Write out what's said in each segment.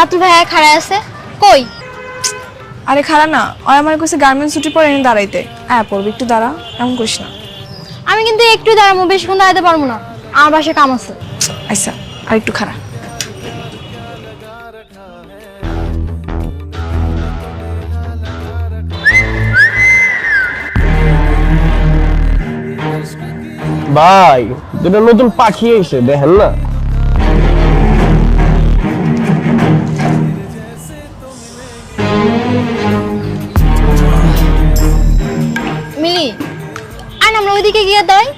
রাতুল ভাইয়া খাড়া আছে কই? আরে খাড়া না, ওই আমার কাছে গার্মেন্টস ছুটি পরে এনে দাঁড়াইতে। পড়বি একটু দাঁড়া, এমন করিস না। আমি কিন্তু একটু দাঁড়াবো, বেশিক্ষণ দাঁড়াতে পারবো না, আমার বাসায় কাম আছে। আচ্ছা আর একটু খাড়া। ভাই দুটো নতুন পাখি এসে দেখেন না। মিলি আর আমরা ওইদিকে গিয়ে দেয়।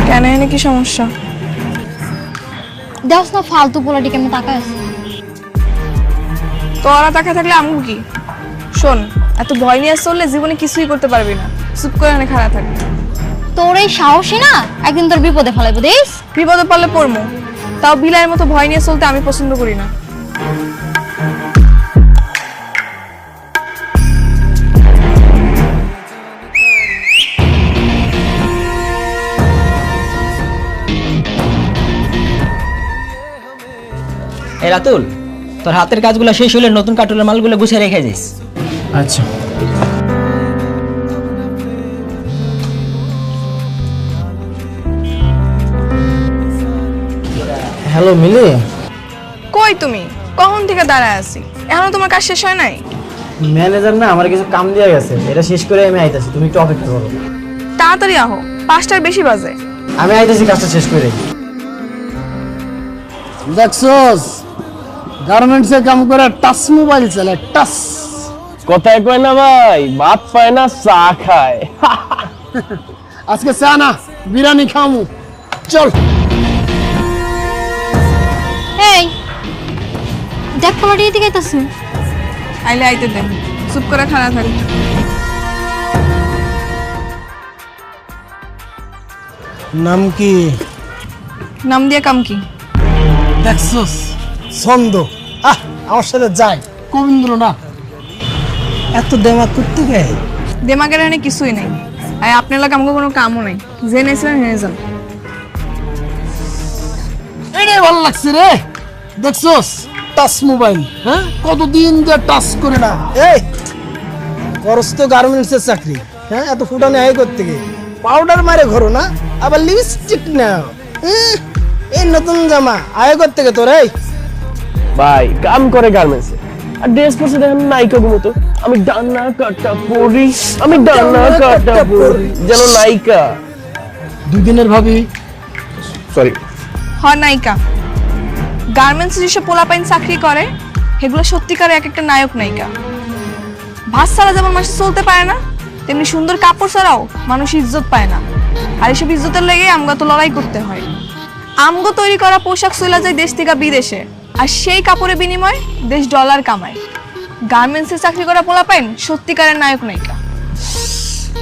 কেন, এনে কি সমস্যা? দেখ না ফালতু পোলাটি কেমন তাকায় আছে। তোরা তাকা থাকলে আমগো কি? শোন, এত ভয় নিয়ে চললে জীবনে কিছুই করতে পারবি না। চুপ করে এনে খাড়া থাক। তোর এই সাহসী না একদিন তোর বিপদে ফেলাইবো দেখ। বিপদে পড়লে পড়মু, তাও বিলাইয়ের মতো ভয় নিয়ে চলতে আমি পছন্দ করি না। এই রাতুল, তোর হাতের কাজগুলো শেষ হলে নতুন কার্টুনের মালগুলো গুছিয়ে রেখে দিস। আচ্ছা। হ্যালো মিলি। কই তুমি? কখন থেকে দাঁড়ায় আছি, এখনো তোমার কাজ শেষ হয় নাই? ম্যানেজার না আমার কিছু কাম দিয়ে গেছে, এটা শেষ করে আমি আইতাছি, তুমি একটু অপেক্ষা করো। তাড়াতাড়ি আহো, 5টার বেশি বাজে। আমি আইতাছি কাজটা শেষ করে। দেখছস গার্মেন্টসে কাম করে টাচ মোবাইল চালায়, টাচ। কথায় কয় না ভাই, ভাত পায় না চা খায়। আজকে চা না বিরিয়ানি খামু, চল। এই দেখ পোলাটি এদিকে আইতাছে। আইলে আইতে দেন, চুপ করে খাড়া থাক। নাম কি? নাম দিয়ে কাম কি? দেখছস ছন্দ, আমার সাথে যায় কবীন্দ্র না। এত দেমাগ করতে গে? দেমাগের এখানে কিছুই নাই। আর আপনার লাগে আমাকে কোনো কামও নাই, জেনেছিলেন হেনে যান। এটাই ভালো লাগছে রে। দেখছস টাচ মোবাইল, হ্যাঁ কতদিন যে টাচ করে না। এই করস তো গার্মেন্টসের চাকরি, হ্যাঁ এত ফুটানে আয় করতে গে? পাউডার মারে ঘরো না, আবার লিপস্টিক নাও। এই নতুন জামা আয় করতে গে তোর? এই ভাই কাম করে গার্মেন্টসে, আর ড্রেস পরছে দেখেন নায়িকা মতো। আমি ডানা কাটা পরি, আমি ডানা কাটা পরি যেন নায়িকা। দুদিনের ভাবি, সরি হয় নায়িকা। গার্মেন্টসে যেসব পোলাপাইন চাকরি করে সেগুলো সত্যিকার এক একটা নায়ক নায়িকা। ভাত ছাড়া যেমন মানুষ চলতে পারে না, তেমনি সুন্দর কাপড় ছাড়াও মানুষ ইজ্জত পায় না। আর এইসব ইজ্জতের লেগে আমগো তো লড়াই করতে হয়। আমগো তৈরি করা পোশাক চলে যায় দেশ থেকে বিদেশে, আর সেই কাপড়ের বিনিময়ে দেশ ডলার কামায়। গার্মেন্টসে চাকরি করা পোলাপাইন সত্যিকারের নায়ক নায়িকা।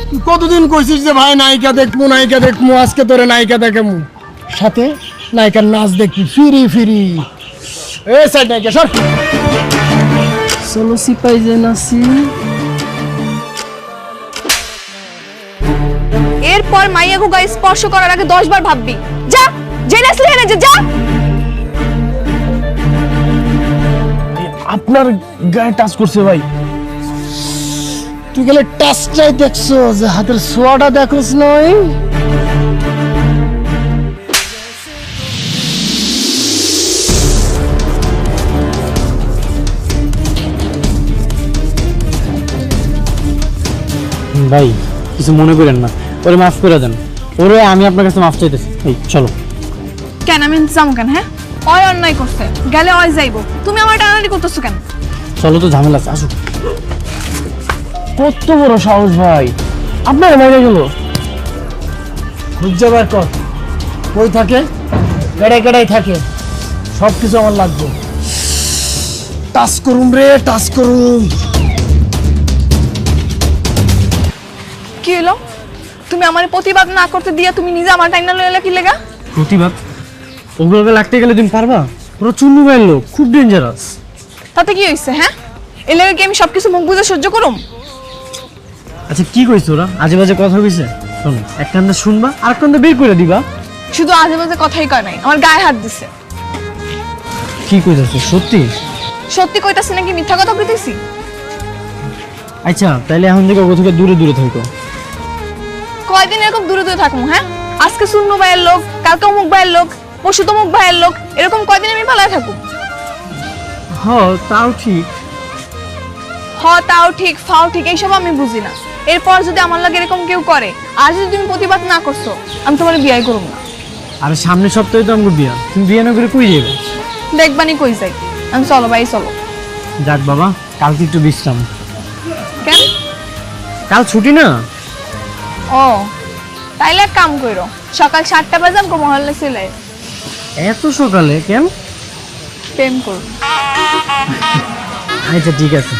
তুই কতদিন কইছিস যে ভাই নায়িকা দেখমু, নায়িকা দেখমু, আজকে তোরে নায়িকা দেখামু, সাথে নায়িকার নাচ দেখবি ফিরি ফিরি। এই সাইড নায়িকা সর। চলো সিপাই যে নাচি। এরপর মাইয়া গো গায়ে স্পর্শ করার আগে 10 বার ভাববি। যা, জেনে আসলে হেনে যা। আপনার গায়ে টাচ করছে ভাই। তুই গেলে টাচটাই দেখছো, যে হাতের ছোঁয়াটা দেখোস নয়। ভাই কিছু মনে করেন না, ওরে মাফ করে দেন। ওরে আমি আপনার কাছে মাফ চাইতেছি। এই চলো। কেন আমি ইন্তজাম কেন? হ্যাঁ, অয় অন্যায় করছে, গেলে অয় যাইবো। তুমি আমার টানাটানি করতেছো কেন? চলো তো, ঝামেলা আছে, আসো। কত বড় সাহস ভাই, আপনার মাইনে গেল। বুঝাবার কর কই থাকে, কেড়াই কেড়াই থাকে, সব কিছু আমার লাগবে। টাচ করুম রে, টাচ করুম। কি হলো? তুমি আমার প্রতিবাদ না করতে দিয়া তুমি নিজে আমার টাইনা লইলা কি লেগা? প্রতিবাদ? ওগুলোকে লাগতে গেলে তুমি পারবা? ওরা চুন্নু ভাইয়ের লোক, খুব ডেঞ্জারাস। তাতে কি হইছে? হ্যাঁ, এর লেগে কি আমি সবকিছু মুখ বুঝে সহ্য করুম? আচ্ছা কি কইছো ওরা? আজে বাজে কথা কইছে? শোনো, এক কান্দে শুনবা আর কান্দে বের করে দিবা। শুধু আজে বাজে কথাই কয় নাই, আমার গায়ে হাত দিছে। কি কইতাছো সত্যি? সত্যি কইতাছি নাকি মিথ্যা কথা কইতেছি? আচ্ছা তাহলে এখন থেকে ওগো থেকে দূরে দূরে থাকো। কয়দিন এরকম দূরে দূরে থাকবো? হ্যাঁ, আজকে শূন্য ভাইয়ের লোক, কালকে অমুক ভাইয়ের লোক, পরশু তমুক ভাইয়ের লোক, এরকম কয়দিন আমি পালায় থাকবো? হ্যাঁ তাও ঠিক। হ তাও ঠিক, ফাও ঠিক, এইসব আমি বুঝি না। এরপর যদি আমার লাগে এরকম কেউ করে, আর যদি তুমি প্রতিবাদ না করছো, আমি তোমার বিয়ে করব না। আর সামনের সপ্তাহে তো আমাকে বিয়া, তুমি বিয়ে না করে কই যাবে? দেখবানি কই যাই আমি। চলো ভাই চলো। যাক বাবা, কালকে একটু বিশ্রাম। কেন? কাল ছুটি না। ও তাইলে এক কাম করো, সকাল 7টা বাজে আমাকে মহল্লা চলে এত সকালে কেন? প্রেম করো। আচ্ছা ঠিক আছে।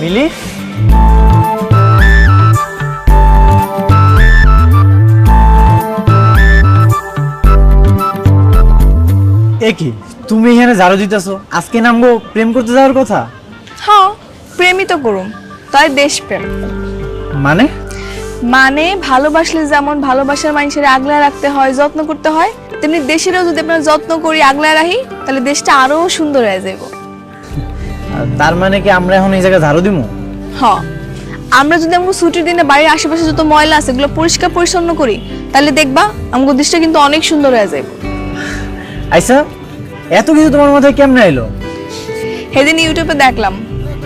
মিলি, কি তুমি এখানে ঝাড়ু দিতেছো? আজকে নামগো প্রেম করতে যাওয়ার কথা। হ্যাঁ প্রেমই তো করুম, তাই দেশপ্রেম। মানে? মানে ভালোবাসলে যেমন ভালোবাসার মানুষের আগলায় রাখতে হয়, যত্ন করতে হয়, তেমনি দেশেরও যদি আপনারা যত্ন করি, আগলায় রাখি, তাহলে দেশটা আরো সুন্দর হয়ে যাবে। তার মানে কি আমরা এখন এই জায়গায় ঝাড়ু দিমু? হ্যাঁ, আমরা যদি আমাকে ছুটির দিনে বাড়ির আশেপাশে যত ময়লা আছে এগুলো পরিষ্কার পরিচ্ছন্ন করি, তাহলে দেখবা আমাকে দেশটা কিন্তু অনেক সুন্দর হয়ে যাবে। আচ্ছা, এত কিছু তোমার মাথায় কেমনে এলো? সেদিন ইউটিউবে দেখলাম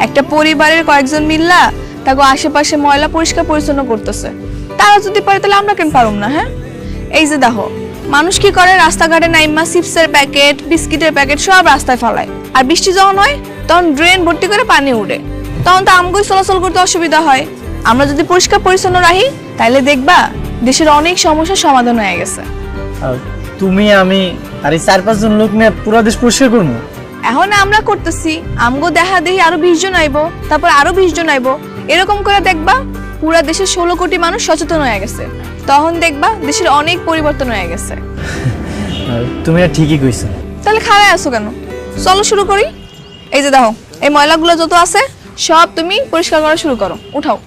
একটা পরিবারের কয়েকজন মিল্লা তাকে আশেপাশে ময়লা পরিষ্কার পরিচ্ছন্ন করতেছে। তারা যদি পারে তাহলে আমরা কেন পারুম না? হ্যাঁ, এই যে দেখো মানুষ কি করে, রাস্তাঘাটে নাইমা চিপসের প্যাকেট, বিস্কিটের প্যাকেট সব রাস্তায় ফেলায়, আর বৃষ্টি যখন হয় তখন ড্রেন ভর্তি করে পানি উঠে, তখন তো আমগুই চলাচল করতে অসুবিধা হয়। আমরা যদি পরিষ্কার পরিচ্ছন্ন রাখি তাহলে দেখবা দেশের অনেক সমস্যার সমাধান হয়ে গেছে। তুমি, আমি আর এই 4-5 জন লোক নিয়ে পুরো দেশ পরিষ্কার করবো। এখন আমরা করতেছি, আমগো দেখা দেখি আরো 20 জন আইবো, তারপর আরো 20 জন আইবো, এরকম করে দেখবা পুরা দেশের 16 কোটি মানুষ সচেতন হয়ে গেছে। তখন দেখবা দেশের অনেক পরিবর্তন হয়ে গেছে। তুমি ঠিকই কইছো। তাহলে খাড়ায় আছো কেন? চলো শুরু করি। এই যে দেখো এই ময়লাগুলো যত আছে সব তুমি পরিষ্কার করা শুরু করো, উঠাও।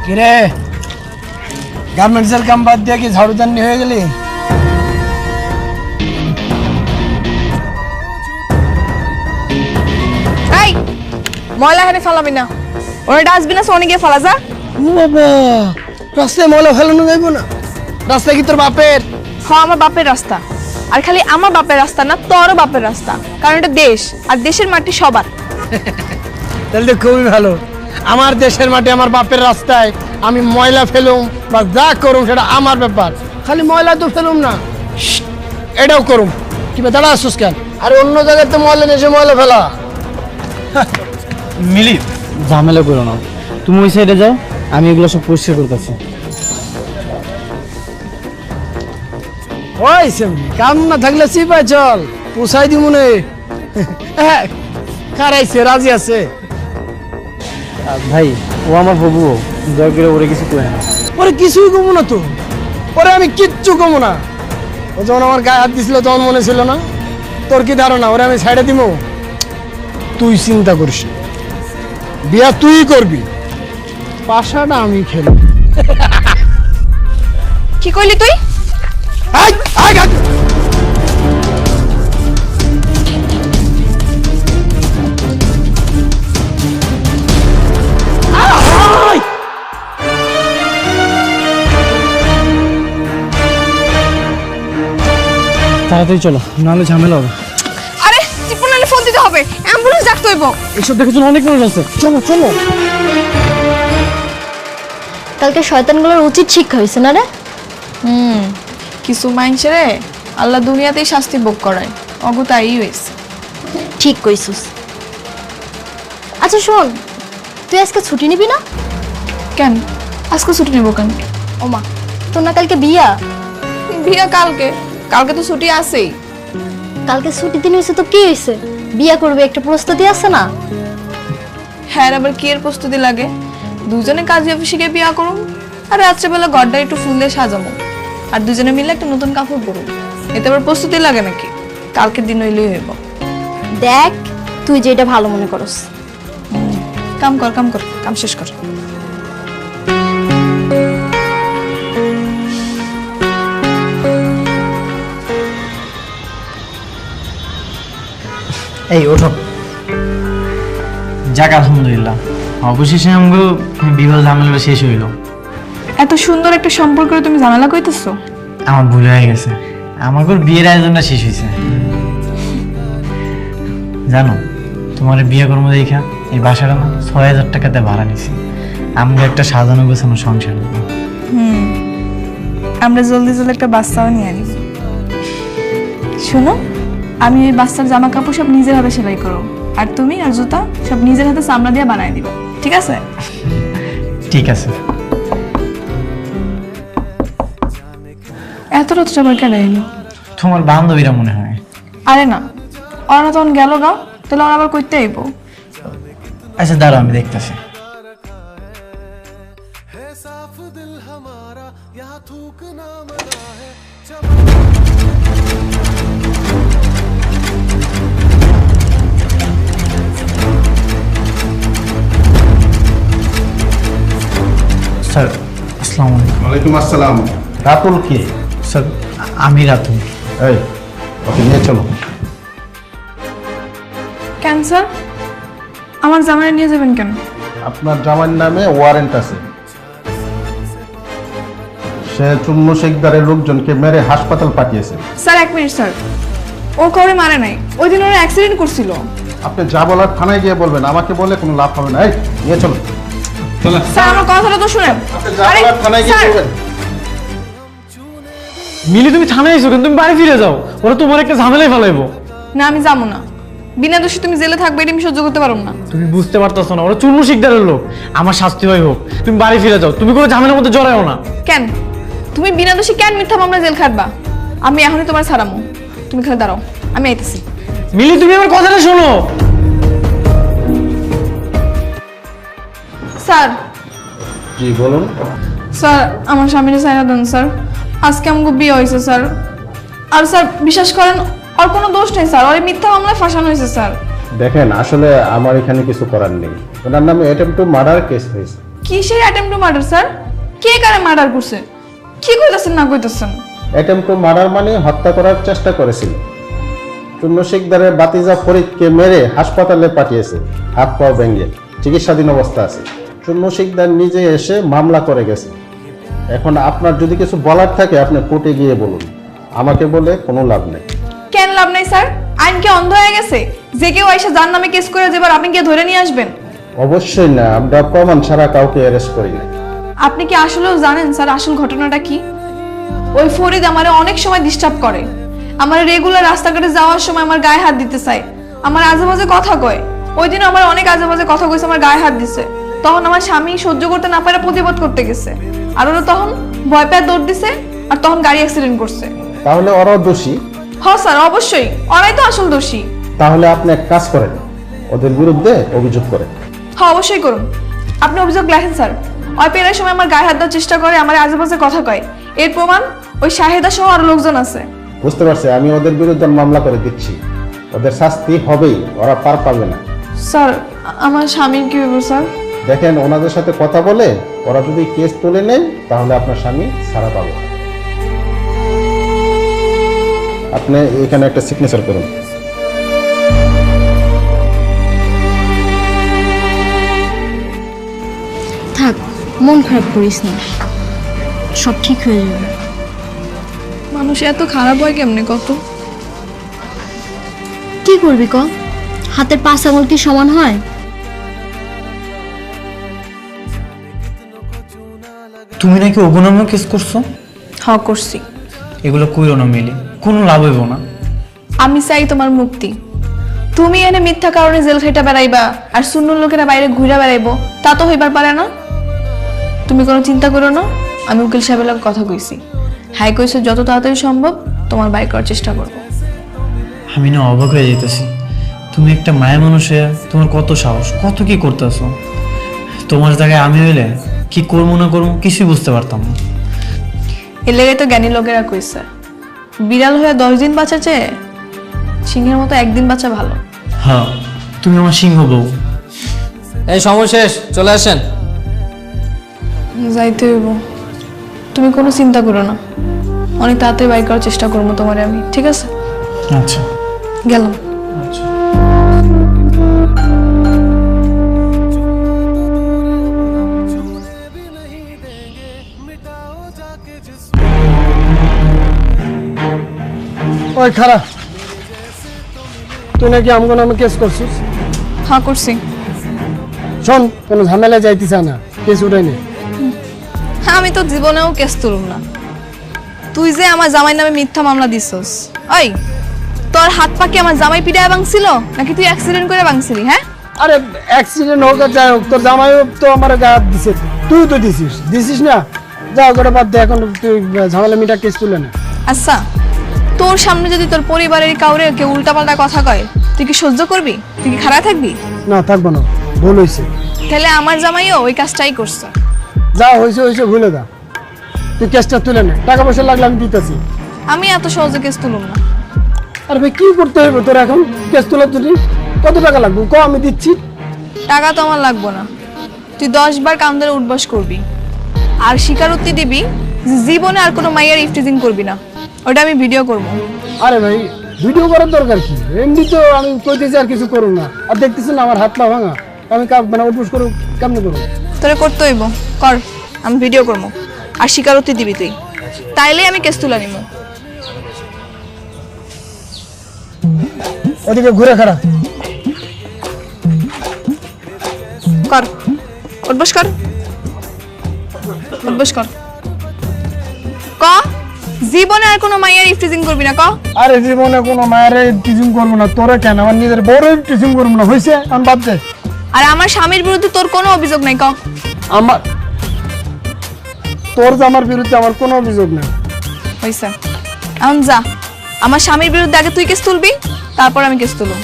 কিরে, গার্মেন্টসের কাম বাদ দিয়ে কি ঝাড়ুদানি হয়ে গেলি? এই ময়লা এখানে ফেলাবি না, ওরা ডাস্টবিন আছে অনেকে ফেলা যা। ও বাবা, রাস্তায় ময়লা ফেলানো যাইব না? রাস্তা কি তোর বাপের? হ্যাঁ আমার বাপের রাস্তা, আর খালি আমার বাপের রাস্তা না, তোরও বাপের রাস্তা, কারণ এটা দেশ, আর দেশের মাটি সবার। তাহলে তো খুবই ভালো। আমার দেশের মাটি, আমার বাপের রাস্তায় আমি ময়লা ফেলুম বা যা করুম সেটা আমার ব্যাপার। খালি ময়লা তো ফেলুম না, এটাও করুম। কি দাঁড়া আসুস কেন? আর অন্য জায়গায় তো ময়লা নেই, ময়লা ফেলা। মিলি, ঝামেলা করো না, তুমি ওই সাইডে যাও, আমি এগুলো সব পরিষ্কার করতেছি। ওই কাম না থাকলে চিপাই চল, পোষাই দি মনে। খারাইছে, রাজি আছে। ভাই ও আমার বাবু, দয়া করে ওরে কিছু করে না। ওরে কিছুই কমো না তো, ওরে আমি কিচ্ছু কমো না। ও যখন আমার গায়ে হাত দিছিল তখন মনে ছিল না? তোর কি ধারণা ওরে আমি ছাইড়ে দিব? তুই চিন্তা করিস, বিয়া তুই করবি, পাশাটা আমি খেলব। কি কইলি তুই? তাড়াতাড়ি চলো, নাহলে ঝামেলা হবে। আরে টিপুনালে ফোন দিতে হবে, অ্যাম্বুলেন্স ডাকতে হইব। এসব দেখে অনেক মানুষ আছে, চলো চলো। কালকে শয়তানগুলোর উচিত শিক্ষা হয়েছে না রে? কিছু মানুষেরে আল্লাহ দুনিয়াতেই শাস্তি ভোগ করায়, অগতাই হয়েছে। ঠিক কইছিস। আচ্ছা শোন, তুই আজকে ছুটি নিবি না? কেন আজকে ছুটি নেবো কেন? ওমা, তোর না কালকে বিয়া? বিয়া কালকে, কালকে তো ছুটি আছেই। কালকে ছুটি দিন হয়েছে তো কি হয়েছে? বিয়া করবে একটা প্রস্তুতি আছে না? হ্যাঁ, আবার কি এর প্রস্তুতি লাগে? দুজনে কাজী অফিসে গিয়ে বিয়া করুম, আর রাত্রেবেলা ঘরটা একটু ফুল দিয়ে সাজামো, আর দুজনে মিলে একটা নতুন কাপড় পরুম। এতে আবার প্রস্তুতি লাগে নাকি? কালকের দিন হইলেই হইব। দেখ, তুই যেটা ভালো মনে করস। কাম কর, কাম কর, কাম শেষ কর। এই ওঠো। যাক আলহামদুলিল্লাহ, অবশেষে আমগো বিবাহ ঝামেলা শেষ হইল। এত সুন্দর একটা সম্পর্ক তুমি ঝামেলা কইতেছো? আমার ভুল হয়ে গেছে, আমাকে বিয়ের আয়োজনটা শেষ হয়েছে। জানো, তোমার বিয়ে কর্ম দেখা এই বাসাটা না ৬,০০০ টাকাতে ভাড়া নিছি। আমরা একটা সাজানো গোছানো সংসার নেব। আমরা জলদি জলদি একটা বাচ্চাও নিয়ে আনি। শোনো, আমি এই বাচ্চার জামা কাপড় সব নিজের হাতে সেলাই করো, আর তুমি আর জুতা সব নিজের হাতে চামড়া দিয়ে বানাই দিবা, ঠিক আছে? ঠিক আছে। এত রাতটা আবার কেন এলো? তোমার বান্ধবীরা মনে হয়। আরে না, ওরা তখন গেল গা, তাহলে ওরা আবার কইতে আইব। আচ্ছা দাঁড়াও, আমি দেখতেছি। স্যার আসসালামু আলাইকুম। ওয়ালাইকুম আসসালাম। রাতুল কে? স্যার আমি রাতুল। এই, ওকে নিয়ে চলো। কেন স্যার? আমার জামাই নিয়ে যাবেন কেন? আপনার জামাইয়ের নামে ওয়ারেন্ট আছে। সে চুন্নু শেখদারের লোকজনকে মেরে হাসপাতাল পাঠিয়েছে। স্যার এক মিনিট স্যার, ও কাউরে মারে নাই, ওই দিন ওরা অ্যাক্সিডেন্ট করছিল। আপনি যা বলার থানায় গিয়ে বলবেন, আমাকে বলে কোনো লাভ হবে না। এই, নিয়ে চলো। স্যার আমার কথাটা তো শুনেন। আপনি যা আরে, বলার থানায় গিয়ে স্যার, বলবেন। মিলি তুমি থানায় এসো কেন? তুমি বাড়ি ফিরে যাও, ওরা তোমার একটা ঝামেলায় ফেলাইবো। না আমি যাবো না, বিনা দোষী তুমি জেলে থাকবে এটা আমি সহ্য করতে পারবো না। তুমি বুঝতে পারতেছো না, ওরা চুনমু শিকদারের লোক। আমার শাস্তি হয় হোক, তুমি বাড়ি ফিরে যাও, তুমি কোনো ঝামেলার মধ্যে জড়াও না। কেন তুমি বিনা দোষী কেন মিথ্যা মামলা জেল খাটবা? আমি এখনই তোমার ছাড়ামো, তুমি খালি দাঁড়াও, আমি আইতেছি। মিলি তুমি আমার কথাটা শোনো। স্যার, জি বলুন। স্যার আমার স্বামীর সাইনা দেন স্যার, আজকে আমাকে বিয়ে হয়েছে স্যার। আর স্যার বিশ্বাস করেন, আর কোনো দোষ নেই স্যার, ওই মিথ্যা মামলায় ফাঁসানো হয়েছে স্যার। দেখেন, আসলে আমার এখানে কিছু করার নেই। ওনার নামে অ্যাটেম্প টু মার্ডার কেস হয়েছে। কিসের অ্যাটেম্প টু মার্ডার স্যার? কে কারে মার্ডার করছে? কি কইতাছেন না কইতাছেন? অ্যাটেম্প টু মার্ডার মানে হত্যা করার চেষ্টা করেছিল। চুন্নু শেখদারের বাতিজা ফরিদকে মেরে হাসপাতালে পাঠিয়েছে, হাত পা ভেঙে চিকিৎসাধীন অবস্থা আছে। চুন্নু শেখদার নিজে এসে মামলা করে গেছে। এখন আপনার যদি কিছু বলার থাকে আপনি কোর্টে গিয়ে বলুন, আমাকে বলে কোনো লাভ নেই। কেন লাভ নাই স্যার? আইন কি অন্ধ হয়ে গেছে? যে কেউ এসে যার নামে কেস করে যাবার আপনি গিয়ে ধরে নিয়ে আসবেন? অবশ্যই না, আমরা প্রমাণ ছাড়া কাউকে অ্যারেস্ট করি না। আপনি কি আসলেও জানেন স্যার আসল ঘটনাটা কি? ওই ফরিদ আমারে অনেক সময় ডিস্টার্ব করে, আমার রেগুলার রাস্তাঘাটে যাওয়ার সময় আমার গায়ে হাত দিতে চায়, আমার আজে বাজে কথা কয়। ওই দিন আমার অনেক আজে বাজে কথা কইছে, আমার গায়ে হাত দিছে। তখন আমার স্বামী সহ্য করতে না পারে প্রতিবাদ করতে গেছে, আর ওরা তখন ভয় পেয়ে দৌড় দিছে, আর তখন গাড়ি অ্যাক্সিডেন্ট করছে। তাহলে ওরাও দোষী? হ্যাঁ স্যার অবশ্যই, ওরাই তো আসল দোষী। তাহলে আপনি এক কাজ করেন, ওদের বিরুদ্ধে অভিযোগ করেন। হ্যাঁ অবশ্যই করুন, আপনি অভিযোগ লেখেন স্যার। ওই পেরার সময় আমার গায়ে হাত দেওয়ার চেষ্টা করে, আমার আজেবাজে কথা কয়, এর প্রমাণ ওই শাহেদা সহ আরো লোকজন আছে। বুঝতে পারছি, আমি ওদের বিরুদ্ধে মামলা করে দিচ্ছি। ওদের শাস্তি হবেই, ওরা পার পাবে না। স্যার আমার স্বামীর কি হইব স্যার? দেখেন, ওনাদের সাথে কথা বলে ওরা যদি কেস তুলে নেয় তাহলে আপনার স্বামী ছাড়া পাবে। আপনি এখানে একটা সিগনেচার করুন। থাক, মন খারাপ করিস না, সব ঠিক হয়ে যাবে। মানুষ এত খারাপ হয় কেমনে কত? কি করবি ক? হাতের 5 আঙুল কি সমান হয়? তুমি নাকি অগুনামে কেস করছো? হ্যাঁ করছি। এগুলো কইরো না মিলি, কোনো লাভ হইব না। আমি চাই তোমার মুক্তি। তুমি এনে মিথ্যা কারণে জেল খাইটা বেড়াইবা আর শূন্য লোকেরা বাইরে ঘুরে বেড়াইবো, তা তো হইবার পারে না। তুমি কোনো চিন্তা করো না, আমি উকিল সাহেবের লগে কথা কইছি। হাই কইছে যত তাড়াতাড়ি সম্ভব তোমার বাইর করার চেষ্টা করবো। আমি না অবাক হয়ে যেতেছি, তুমি একটা মায়া মানুষে তোমার কত সাহস, কত কি করতেছো। তোমার জায়গায় আমি হইলে কি করবো না করবো কিছুই বুঝতে পারতাম না। এর লেগে তো জ্ঞানী লোকেরা কইছে, বিড়াল হয়ে 10 দিন বাঁচা চেয়ে সিংহের মতো একদিন বাঁচা ভালো। হ্যাঁ, তুমি আমার সিংহ বউ। এই সময় শেষ, চলে আসেন। যাইতে হইব। তুমি কোনো চিন্তা করো না, অনেক তাড়াতাড়ি বাইর করার চেষ্টা করবো তোমারে আমি, ঠিক আছে? আচ্ছা গেলাম। ওই খারাপ, তুই নাকি আমগো নামে কেস করছিস? হ্যাঁ করছি। শোন, কোনো ঝামেলা যাইতে চায় না, কেস উঠাই নে। হ্যাঁ, আমি তো জীবনেও কেস তুলুম না। তুই যে আমার জামাই নামে মিথ্যা মামলা দিছস, ওই তোর হাত পা কি আমার জামাই পিটায় ভাঙছিল নাকি তুই অ্যাক্সিডেন্ট করে ভাঙছিলি? হ্যাঁ, আরে অ্যাক্সিডেন্ট হোক আর যাই হোক, তোর জামাইও তো আমার গায়ে হাত দিছে, তুই তো দিছিস না? যাও করে বাদ দে, এখন তুই ঝামেলা মিটা কেস তুলে না। আচ্ছা, তোর সামনে যদি তোর পরিবারের কাউরে কেউ উল্টাপাল্টা কথা কয়, তুই কি সহ্য করবি? তুই কি খারাপ থাকবি? না, থাকবো না, ভুল হয়েছে। তাহলে আমার জামাইও ওই কাজটাই করছে। যা হয়েছে ভুলে যা, তুই কেসটা তুলে নে, টাকা পয়সা লাগলে আমি দিতেছি। আমি এত সহজে কেস তুলুম না। আর ভাই কি করতে হবে তোর এখন? কেস তুলি কত টাকা লাগবে ক, আমি দিচ্ছি। টাকা তো আমার লাগবো না, তুই 10 বার কান ধরে উঠবাস করবি আর স্বীকারোক্তি দিবি যে জীবনে আর কোনো মাইয়ার ইফটিজিং করবি না। ওটা আমি ভিডিও করব। আরে ভাই, ভিডিও করার দরকার কি? এমনি তো আমি কইতেছি আর কিছু করুন না, আর দেখতেছি না আমার হাত পা ভাঙা, আমি মানে উঠবস করবো কেমনি করবো? তোরে করতে হইব, কর, আমি ভিডিও করবো আর স্বীকারোক্তি দিবি তুই, তাইলে আমি কেস তুলে নিব। ওদিকে ঘুরে খারাপ, কর, উঠবস কর, উঠবস কর। ক, জীবনে আর কোনো মাইয়ার ইফটিজিং করবি না, ক। আরে জীবনে কোনো মায়ের টিচিং করবো না, তোরা কেন? আমার নিজের বড় টিচিং করবো না, হয়েছে? আমি বাদ দে। আর আমার স্বামীর বিরুদ্ধে তোর কোনো অভিযোগ নাই, ক। আমার তোর জামার বিরুদ্ধে আমার কোনো অভিযোগ নেই। হইছে, এখন যা, আমার স্বামীর বিরুদ্ধে আগে তুই কেস তুলবি, তারপর আমি কেস তুলব।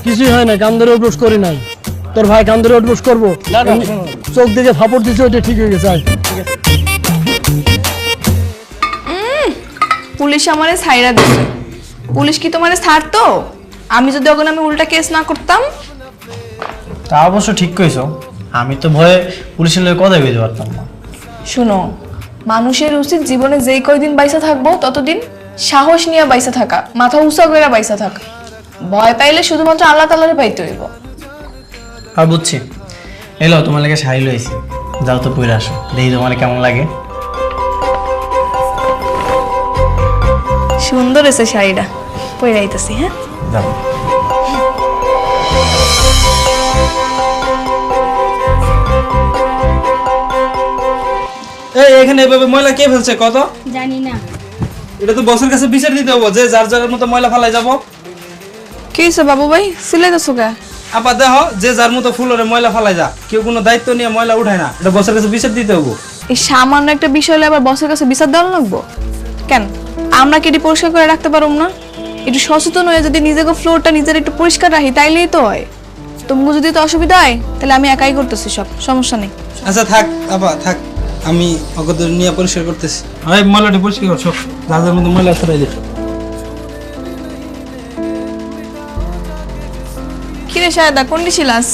কিছুই হয় না, কান ধরে উঠবস করি নাই, তোর ভাই কান ধরে উঠবস করবো? চোখ দিকে ফাপড় দিছে, ওইটা ঠিক হয়ে গেছে। পুলিশ আমারে ছাইরা দিছে। পুলিশ কি তোমারে ছাড়তো? আমি যদি ওখানে আমি উল্টা কেস না করতাম? তা অবশ্য ঠিক কইছো, আমি তো ভয়ে পুলিশের লোক কথাই বুঝতে পারতাম না। শুনো, মানুষের উচিত জীবনে যেই কয়দিন বাইসা থাকবো ততদিন সাহস নিয়ে বাইসা থাকা, মাথা উঁচা করে বাইসা থাকা। ভয় পাইলে শুধুমাত্র আল্লাহ তাআলারে পাইতে হইব। আর বুঝছি, এলো তোমার লাগে শাড়ি লইছি, যাও তো পরে আসো, দেখি তোমার কেমন লাগে। সুন্দর এসে শাড়িটা, পরে আইতাছি। হ্যাঁ, যাও। এই এখানে এভাবে ময়লা কে ফেলছে কত? জানি না। এটা তো বসের কাছে বিচার দিতে হবে, যে যার যার মতো ময়লা ফেলাই যাব। কি হইছে বাবু ভাই, সিলাইতেছো কে? আপা দেখো, যে যার মতো ফুলরে ময়লা ফেলাই যা, কেউ কোনো দায়িত্ব নিয়ে ময়লা উঠায় না, এটা বসের কাছে বিচার দিতে হবে। এই সামান্য একটা বিষয় হলে আবার বসের কাছে বিচার দেওয়া লাগবো কেন? আমরা কি এটি পরিষ্কার করে রাখতে পারবো না? একটু সচেতন হয়ে যদি নিজেকে ফ্লোরটা নিজের একটু পরিষ্কার রাখি, তাইলেই তো হয়। তোমার যদি তো অসুবিধা হয়, তাহলে আমি একাই করতেছি, সব সমস্যা নেই। আচ্ছা থাক আপা, থাক, আমি অগত নিয়ে পরিষ্কার করতেছি। এই ময়লাটি পরিষ্কার করছো, যার যার মতো ময়লা ফেলাই দিচ্ছ। কিরে শায়দা, কোনটি ছিলাস?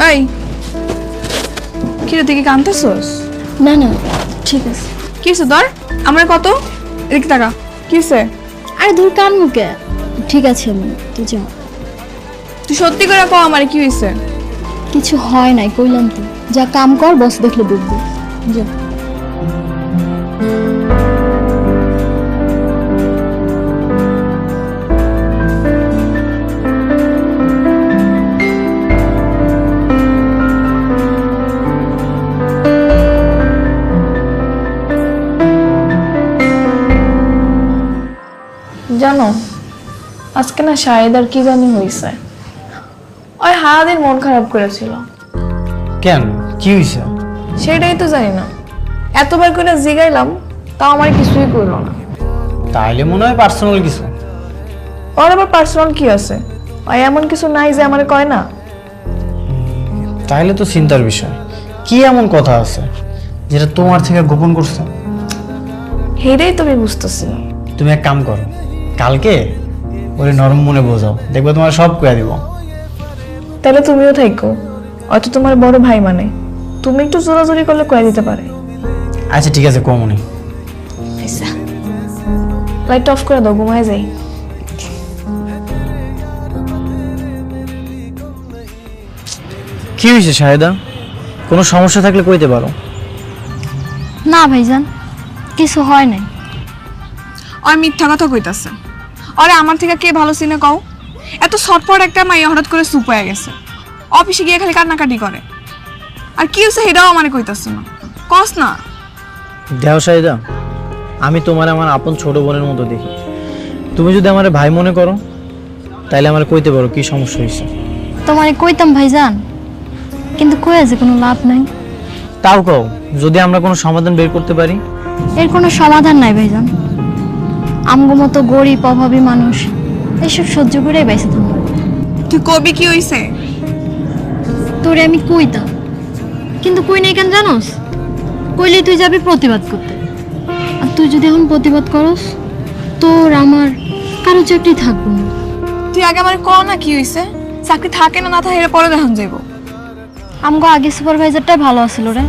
এই কিরে, তুই কি কাঁদতেছস? না না, ঠিক আছে। কি হয়েছে তোর? আমার কত এদিকে টাকা কি হয়েছে? আরে দূর কান মুখে, ঠিক আছে আমি, তুই যা। তুই সত্যি করে কও আমার কি হয়েছে? কিছু হয় নাই, কইলাম তো। যা কাম কর, বস দেখলে বুঝবি। যা। আজকে না শাহেদার কি জানি হয়েছে, ওই সারাদিন মন খারাপ করেছিল। কেন, কি হয়েছে? সেটাই তো জানি না, এতবার করে জিগাইলাম তাও আমার কিছুই করলো না। তাইলে মনে হয় পার্সোনাল কিছু। ওর আবার পার্সোনাল কি আছে? ওই এমন কিছু নাই যে আমার কয় না। তাইলে তো চিন্তার বিষয়। কি এমন কথা আছে যেটা তোমার থেকে গোপন করছে? হেরেই তুমি বুঝতেছি না। তুমি এক কাম করো, কালকে ওরে নরম মনে বোঝাও, দেখবে তোমার সব কয়ে দিব। তাহলে তুমিও থাকো, হয়তো তোমার বড় ভাই মানে, তুমি একটু জোরাজোরি করলে কয়ে দিতে পারে। আচ্ছা ঠিক আছে, কমনি। আচ্ছা, লাইট অফ করে দাও, ঘুমায় যাই। কি হয়েছে শাহেদা? কোনো সমস্যা থাকলে কইতে পারো। না ভাইজান, কিছু হয় নাই। আর মিথ্যা কথা কইতাছে। আরে আমার থেকে কে ভালো চিনে কও? এত ছটপট একটা মাইয়া হঠাৎ করে চুপ হয়ে গেছে, অফিসে গিয়ে খালি কান্নাকাটি করে। আর কি হচ্ছে সেটাও আমারে কইতাছে না, কস না। দেও শাহেদা, আমি তোমার আমার আপন ছোট বোনের মতো দেখি। তুমি যদি আমার ভাই মনে করো তাইলে আমার কইতে পারো কি সমস্যা হয়েছে। তোমারে কইতাম ভাইজান, কিন্তু কয়ে যে কোনো লাভ নাই। তাও কও, যদি আমরা কোনো সমাধান বের করতে পারি। এর কোনো সমাধান নাই ভাইজান। আমগো মতো গরিব অভাবী মানুষ এসব সহ্য করে বেঁচে থাকবো। তুই কবি কি হইছে? তোরে আমি কইতাম, কিন্তু কই নাই কেন জানোস? কইলেই তুই যাবি প্রতিবাদ করতে, আর তুই যদি এখন প্রতিবাদ করস তোর আমার কারো চাকরি থাকবো না। তুই আগে আমার ক না কি হইছে, চাকরি থাকে না না থাকে এর পরে দেখান যাইব। আমগো আগে সুপারভাইজারটাই ভালো আছিল রে,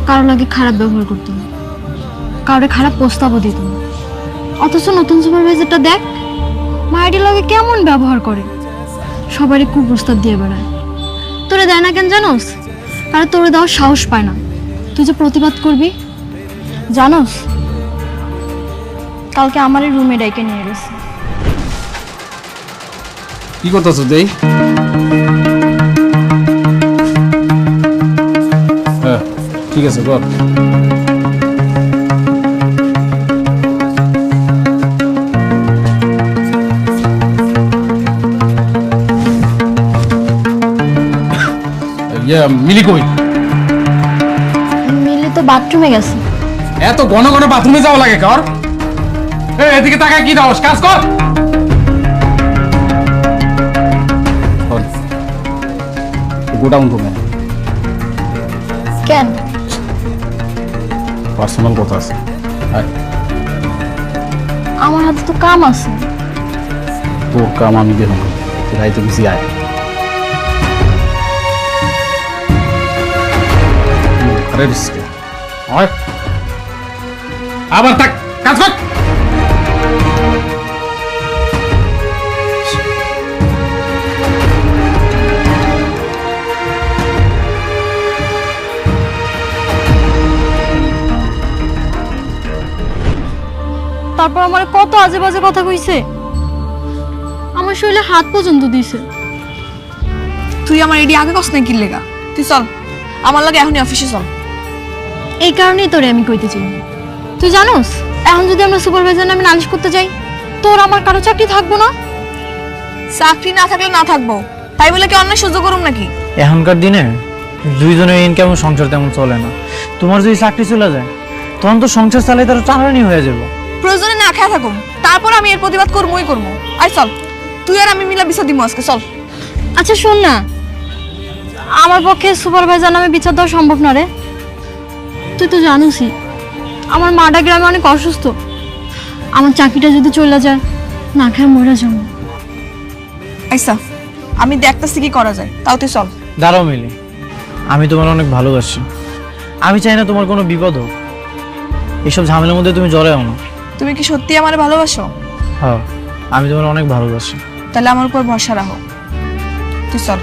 কারো লাগে খারাপ ব্যবহার করতো না, কারোর খারাপ প্রস্তাবও দিত না। অথচ নতুন সুপারভাইজারটা দেখ, মায়ের লগে কেমন ব্যবহার করে, সবারই কুপ্রস্তাব দিয়ে বেড়ায়। তোরে দেয় না কেন জানোস? কারণ তোরে দেওয়ার সাহস পায় না। তুই যে প্রতিবাদ করবি, জানোস কালকে আমার রুমে ডাইকে নিয়ে গেছে। কি করতেছ দেই? হ্যাঁ ঠিক আছে, কর। মিলি কই? মিলি তো বাথরুমে গেছে। এত ঘন ঘন বাথরুমে যাওয়া লাগে কর? এদিকে তাকায় কি দাও, কাজ কর। গোডাউন রুমে কেন? পার্সোনাল কথা আছে। আমার হাতে তো কাম আছে। তোর কাম আমি দেব, রাইতে বেশি আয়। আবার থাক, কাজ কর। তারপর আমার কত আজে বাজে কথা কইছে, আমার শরীরে হাত পর্যন্ত দিছে। তুই আমার এডি আগে কস না কি লেগা? তুই চল আমার লাগে এখনই অফিসে চল। এই কারণেই তোরে আমি কইতে চাই। তুই জানোস এখন যদি আমরা সুপারভাইজার নামে নালিশ করতে যাই, তোর আমার কারো চাকরি থাকবো না। চাকরি না থাকলে না থাকবো, তাই বলে কি অন্যায় সহ্য করুম নাকি? এখনকার দিনে দুইজনের ইনকাম সংসার তেমন চলে না। তোমার যদি চাকরি চলে যায় তখন তো সংসার চালাই তার টানানি হয়ে যাবে। প্রয়োজনে না খেয়ে থাকুম, তারপর আমি এর প্রতিবাদ করবোই করবো। আয় চল, তুই আর আমি মিলা বিচার দিব আজকে, চল। আচ্ছা শোন না, আমার পক্ষে সুপারভাইজার নামে বিচার দেওয়া সম্ভব না রে। তুই তো জানিসই আমার মাটা গ্রামে অনেক অসুস্থ। আমার চাকরিটা যদি চলে যায়, না খেয়ে মরে যাবো। আচ্ছা আমি দেখতেছি কি করা যায়, তাও তুই চল। দাঁড়াও মিলি, আমি তোমার অনেক ভালোবাসি। আমি চাই না তোমার কোনো বিপদ হোক। এইসব ঝামেলার মধ্যে তুমি জড়াও না। তুমি কি সত্যি আমার ভালোবাসো? হ্যাঁ, আমি তোমার অনেক ভালোবাসি। তাহলে আমার উপর ভরসা রাখো, তুই চল।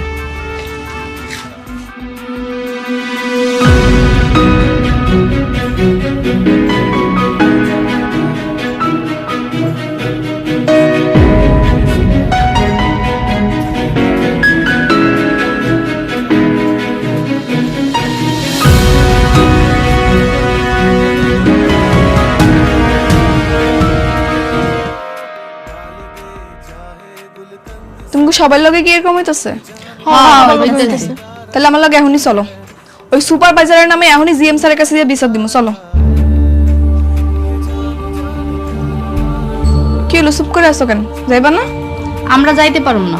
সবার লগে কি এরকম হইতেছে? তাহলে আমার লগে এখনই চলো, ওই সুপারভাইজারের নামে এখনই জিএম স্যারের কাছে দিয়ে বিচার দিব। চলো। কি হলো, চুপ করে আছো কেন? যাইবা না? আমরা যাইতে পারুম না।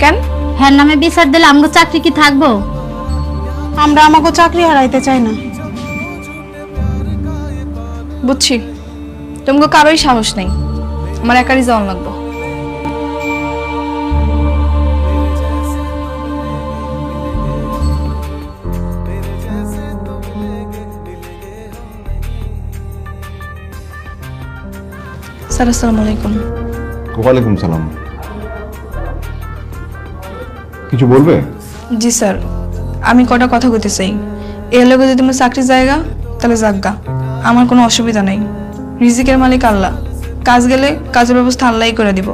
কেন? হ্যাঁ নামে বিচার দিলে আমগো চাকরি কি থাকবো? আমরা আমাকে চাকরি হারাইতে চাই না। বুঝছি, তোমাকে কারোই সাহস নেই, আমার একারই যাওয়ান লাগবো। স্যার আসসালামু আলাইকুম। ওয়ালাইকুম সালাম। কিছু বলবে? জি স্যার, আমি কটা কথা কইতে চাই। এর লগে যদি তোমার চাকরি জায়গা তাহলে যাজ্ঞা, আমার কোনো অসুবিধা নেই। রিজিকের মালিক আল্লাহ, কাজ গেলে কাজের ব্যবস্থা আল্লাহই করে দিব।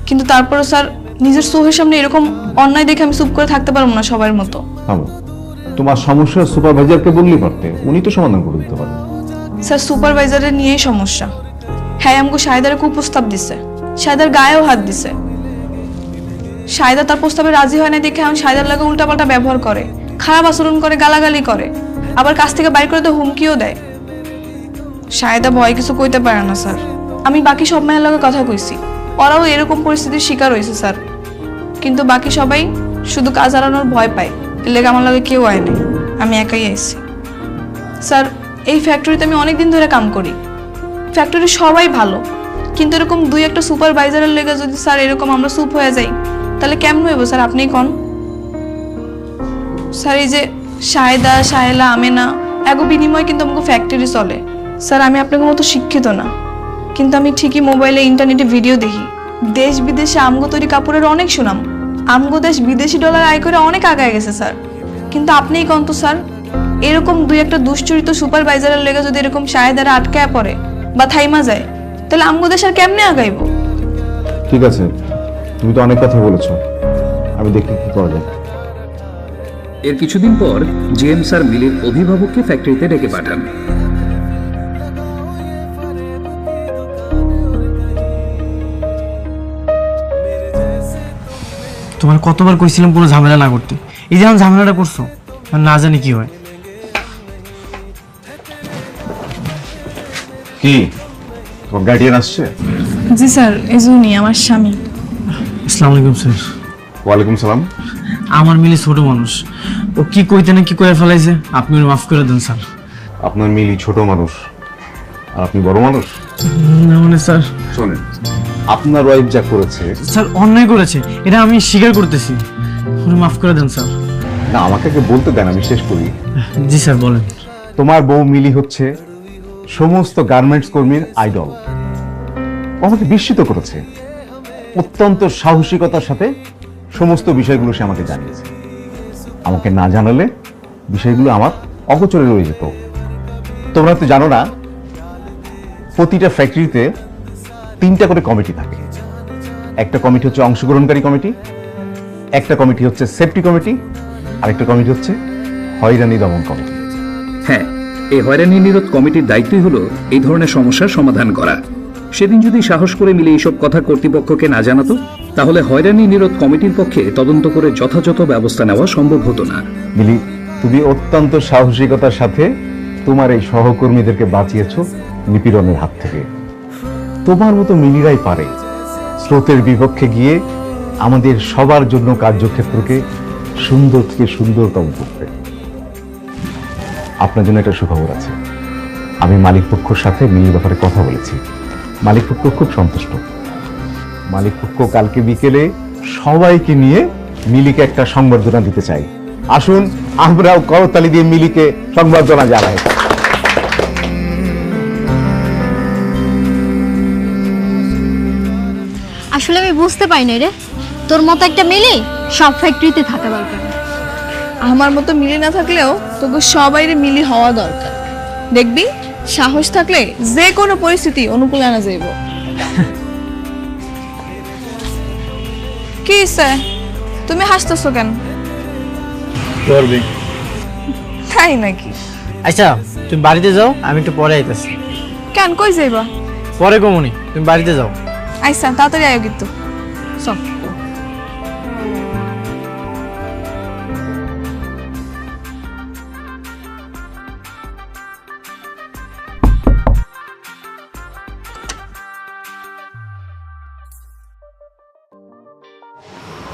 কিন্তু তারপরও স্যার, নিজের চোখের সামনে এরকম অন্যায় দেখে আমি চুপ করে থাকতে পারবো না সবার মতো। থামো, তোমার সমস্যা সুপারভাইজারকে বললেই পারতে, উনি তো সমাধান করে দিতে পারেন। স্যার সুপারভাইজারের নিয়েই সমস্যা। হ্যাঁ আমাকে শাহেদার খুব প্রস্তাব দিছে, শাহেদার গায়েও হাত দিছে। শাহেদা তার প্রস্তাবে রাজি হয় না দেখে আমি শাহেদার লাগে উল্টাপাল্টা ব্যবহার করে, খারাপ আচরণ করে, গালাগালি করে, আবার কাছ থেকে বাইর করে তো হুমকিও দেয়। শাহেদা ভয় কিছু কইতে পারে না স্যার। আমি বাকি সব মেয়ের লগে কথা কইছি, ওরাও এরকম পরিস্থিতির শিকার হয়েছে স্যার। কিন্তু বাকি সবাই শুধু কাজ হারানোর ভয় পায়, এর লেগে আমার লগে কেউ আয় নাই, আমি একাই আইছি। স্যার এই ফ্যাক্টরিতে আমি অনেকদিন ধরে কাম করি, ফ্যাক্টরির সবাই ভালো, কিন্তু এরকম দুই একটা সুপারভাইজারের লেগে যদি স্যার এরকম আমরা চুপ হয়ে যাই তাহলে কেমন হইব স্যার? আপনিই কোন। স্যার এই যে শাহেদা, শাহেলা, আমেনা এগো বিনিময় কিন্তু আমাকে ফ্যাক্টরি চলে। স্যার আমি আপনাকে মতো শিক্ষিত না, কিন্তু আমি ঠিকই মোবাইলে ইন্টারনেটে ভিডিও দেখি, দেশ বিদেশে আমগো তৈরি কাপড়ের অনেক সুনাম, আমগো দেশ বিদেশি ডলার আয় করে অনেক আগায় গেছে স্যার। কিন্তু আপনিই কোন তো স্যার, এরকম দুই একটা দুশ্চরিত সুপারভাইজারের লেগে যদি এরকম শাহেদারা আটকায় পড়ে বা থাইমা যায় তাহলে আমগো দেশ আর কেমনে আগাইব? ঠিক আছে, তুমি তো অনেক কথা বলেছো, আমি দেখি কি করা যায়। এর কিছুদিন পর জিএম স্যার মিলির অভিভাবককে ফ্যাক্টরিতে ডেকে পাঠান। তোমার কতবার কইছিলাম কোনো ঝামেলা না করতে, এই যেমন ঝামেলাটা করছো, আর না জানি কি হয়। কি তোমার গার্ডিয়ান আসছে? জি স্যার, এজুনি আমার স্বামী। আসসালামু আলাইকুম স্যার। ওয়ালাইকুম সালাম। আমার মিলি ছোট মানুষ, ও কি কইতে না কি করে ফেলাইছে, আপনি ওর মাফ করে দেন স্যার। আপনার মিলি ছোট মানুষ আর আপনি বড় মানুষ? না মানে স্যার, শোনেন, আপনার ওয়াইফ যা করেছে, স্যার অন্যায় করেছে, এটা আমি স্বীকার করতেছি, ওর মাফ করে দেন স্যার। না আমাকে আগে বলতে দেন, আমি শেষ করি। জি স্যার বলেন। তোমার বউ মিলি হচ্ছে সমস্ত গার্মেন্টস কর্মীর আইডল। ও আমাকে বিস্মিত করেছে, অত্যন্ত সাহসিকতার সাথে সমস্ত বিষয়গুলো সে আমাকে জানিয়েছে। আমাকে না জানালে বিষয়গুলো আমার অগোচরে রয়ে যেত। তোমরা তো জানো না, প্রতিটা ফ্যাক্টরিতে 3টা করে কমিটি থাকে। একটা কমিটি হচ্ছে অংশগ্রহণকারী কমিটি, একটা কমিটি হচ্ছে সেফটি কমিটি, আরেকটা কমিটি হচ্ছে হয়রানি দমন কমিটি। হ্যাঁ, এই হয়রানি নিরোধ কমিটির দায়িত্বই হলো এই ধরনের সমস্যার সমাধান করা। সেদিন যদি সাহস করে মিলে এইসব কথা কর্তৃপক্ষকে না জানাতো তাহলে হয়রানি নিরোধ কমিটির পক্ষে তদন্ত করে যথাযথ ব্যবস্থা নেওয়া সম্ভব হতো না। মিলি, তুমি অত্যন্ত সাহসিকতার সাথে তোমার এই সহকর্মীদেরকে বাঁচিয়েছো নিপীড়নের হাত থেকে। তোমার মতো মিলিরাই পারে স্রোতের বিপক্ষে গিয়ে আমাদের সবার জন্য কার্যক্ষেত্রকে সুন্দর থেকে সুন্দরতম করতে। আপনার জন্য একটা সুখবর আছে, আমি মালিক পক্ষের সাথে মিলির ব্যাপারে কথা বলেছি। মালিক পক্ষ খুব সন্তুষ্ট। মালিক পক্ষ কালকে বিকেলে সবাইকে নিয়ে মিলিকে একটা সংবর্ধনা দিতে চাই। আসুন আমরাও করতালি দিয়ে মিলিকে সংবর্ধনা জানাই। আসলে আমি বুঝতে পারি না রে, তোর মতো একটা মিলি সব ফ্যাক্টরিতে থাকা দরকার। আমার মতো মিলি না থাকলেও তোকে সবাইরে মিলি হওয়া দরকার। দেখবি সাহস থাকলে যে কোনো পরিস্থিতি অনুকূলে আনা যাইব। কি স্যার, তুমি হাসতেছো কেন? তাই নাকি? আচ্ছা তুমি বাড়িতে যাও, আমি একটু পরে আইতেছি। কেন, কই যাইবা? পরে কমুনি, তুমি বাড়িতে যাও। আইসা তাড়াতাড়ি আয়ো কিন্তু। চল।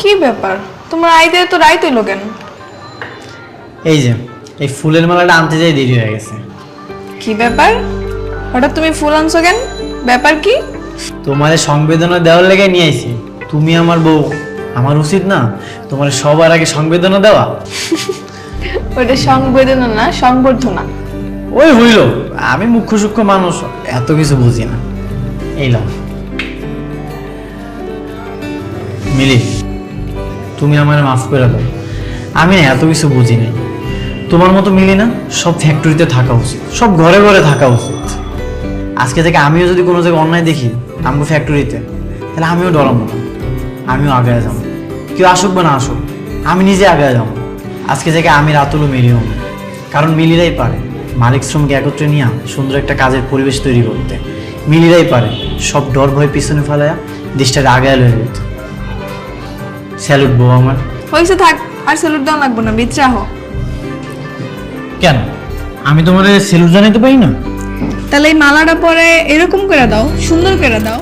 কি ব্যাপার তোমার আইতে তো রাইত হইলো কেন? এই যে এই ফুলের মালাটা আনতে যাই দেরি হয়ে গেছে। কি ব্যাপার হঠাৎ তুমি ফুল আনছো কেন? ব্যাপার কি? তোমার সংবেদনা দেওয়ার লেগে নিয়ে আইছি। তুমি আমার বউ, আমার উচিত না তোমার সবার আগে সংবেদনা দেওয়া? ওইটা সংবেদনা না, সংবর্ধনা। ওই হইল, আমি মুখ্য সূক্ষ্ম মানুষ, এত কিছু বুঝি না। এই লাও মিলি, তুমি আমার মাফ করে দাও, আমি না এত কিছু বুঝি নাই। তোমার মতো মিলি না সব ফ্যাক্টরিতে থাকা উচিত, সব ঘরে ঘরে থাকা উচিত। আজকে থেকে আমিও যদি কোনো জায়গায় অন্যায় দেখি আমগো ফ্যাক্টরিতে, তাহলে আমিও ডরাবো না, আমিও আগে যাবো। কেউ আসুক বা না আসুক, আমি নিজে আগে যাবো। আজকে থেকে আমি রাতুলও মিলিও না, কারণ মিলিরাই পারে মালিক শ্রমিক একত্রে নিয়ে সুন্দর একটা কাজের পরিবেশ তৈরি করতে। মিলিরাই পারে সব ডর ভয় পিছনে ফেলায়া দেশটাকে আগে লয়ে যেতে। স্যালুট বউ আমার। হয়েছে, থাক আর স্যালুট দাও লাগবো না, বিচ্রা হো। কেন আমি তোমার স্যালুট জানাইতে পারি না? তাহলে এই মালাটা পরে এরকম করে দাও, সুন্দর করে দাও।